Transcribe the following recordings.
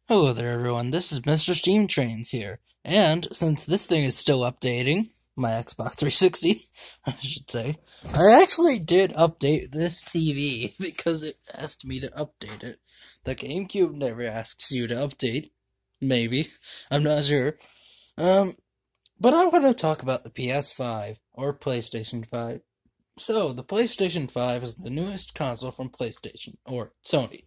Hello there, everyone. This is Mr. Steam Trains here. And since this thing is still updating, my Xbox 360, I should say, I actually did update this TV because it asked me to update it. The GameCube never asks you to update. Maybe. I'm not sure. But I want to talk about the PS5 or PlayStation 5. So, the PlayStation 5 is the newest console from PlayStation, or Sony.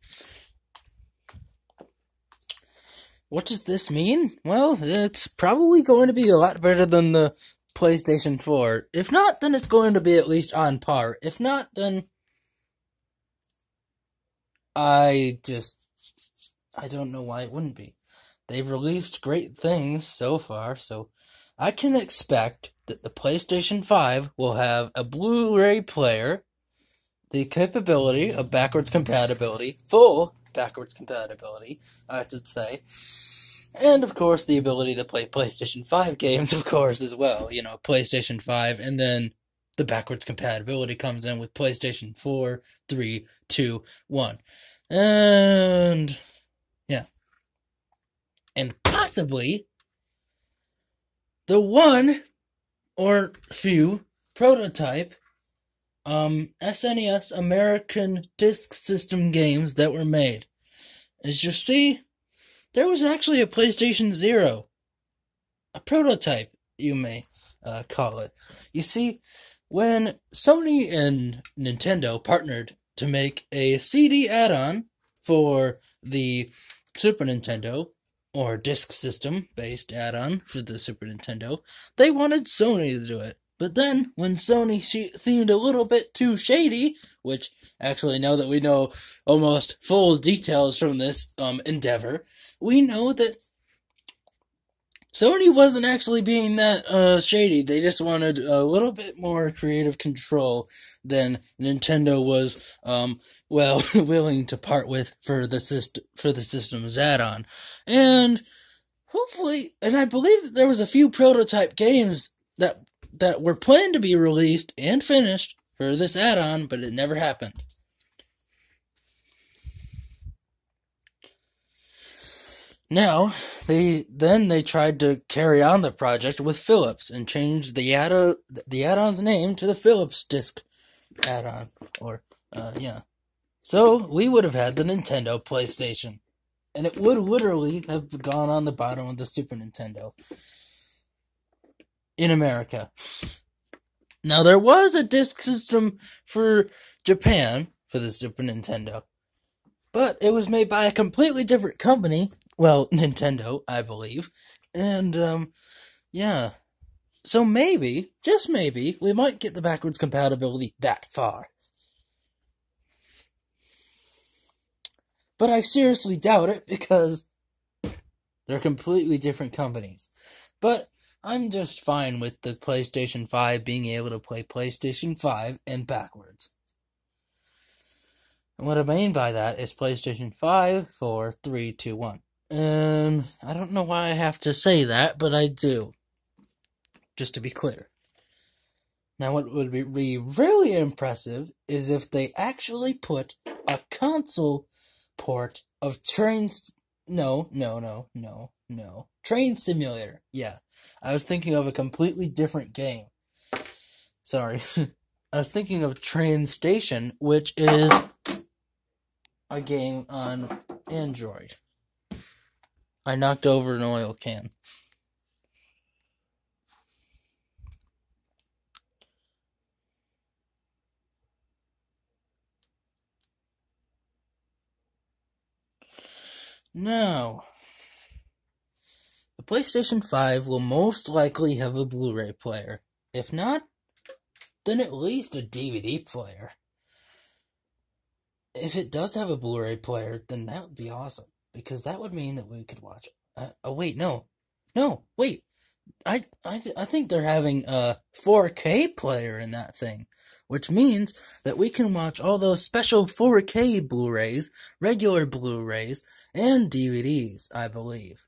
What does this mean? Well, it's probably going to be a lot better than the PlayStation 4. If not, then it's going to be at least on par. If not, then I don't know why it wouldn't be. They've released great things so far, so I can expect that the PlayStation 5 will have a Blu-ray player, the capability of backwards compatibility, full backwards compatibility, I should say, and of course the ability to play PlayStation 5 games, of course, as well. You know, PlayStation 5, and then the backwards compatibility comes in with PlayStation 4, 3, 2, 1. And yeah. And possibly the one or few prototype SNES American Disk System games that were made. As you see, there was actually a PlayStation Zero, a prototype, you may call it. You see, when Sony and Nintendo partnered to make a CD add-on for the Super Nintendo, or Disk System based add-on for the Super Nintendo, they wanted Sony to do it. But then, when Sony seemed a little bit too shady, which actually, now that we know almost full details from this endeavor, we know that Sony wasn't actually being that shady. They just wanted a little bit more creative control than Nintendo was, willing to part with for the system's add-on. And hopefully, and I believe that there was a few prototype games that were planned to be released and finished for this add-on, but it never happened. Now, they tried to carry on the project with Philips and changed the add-on's name to the Philips Disc add-on, or yeah. So we would have had the Nintendo PlayStation, and it would literally have gone on the bottom of the Super Nintendo in America. Now, there was a disc system for Japan for the Super Nintendo, but it was made by a completely different company. Well, Nintendo, I believe. And, yeah. So maybe, just maybe, we might get the backwards compatibility that far. But I seriously doubt it, because they're completely different companies. But I'm just fine with the PlayStation 5 being able to play PlayStation 5 and backwards. And what I mean by that is PlayStation 5, 4, 3, 2, 1. And I don't know why I have to say that, but I do. Just to be clear. Now, what would be really impressive is if they actually put a console port of Train Simulator. Yeah. I was thinking of a completely different game. Sorry. I was thinking of Train Station, which is a game on Android. I knocked over an oil can. Now, the PlayStation 5 will most likely have a Blu-ray player. If not, then at least a DVD player. If it does have a Blu-ray player, then that would be awesome, because that would mean that we could watch. Wait. I think they're having a 4K player in that thing, which means that we can watch all those special 4K Blu-rays, regular Blu-rays, and DVDs, I believe.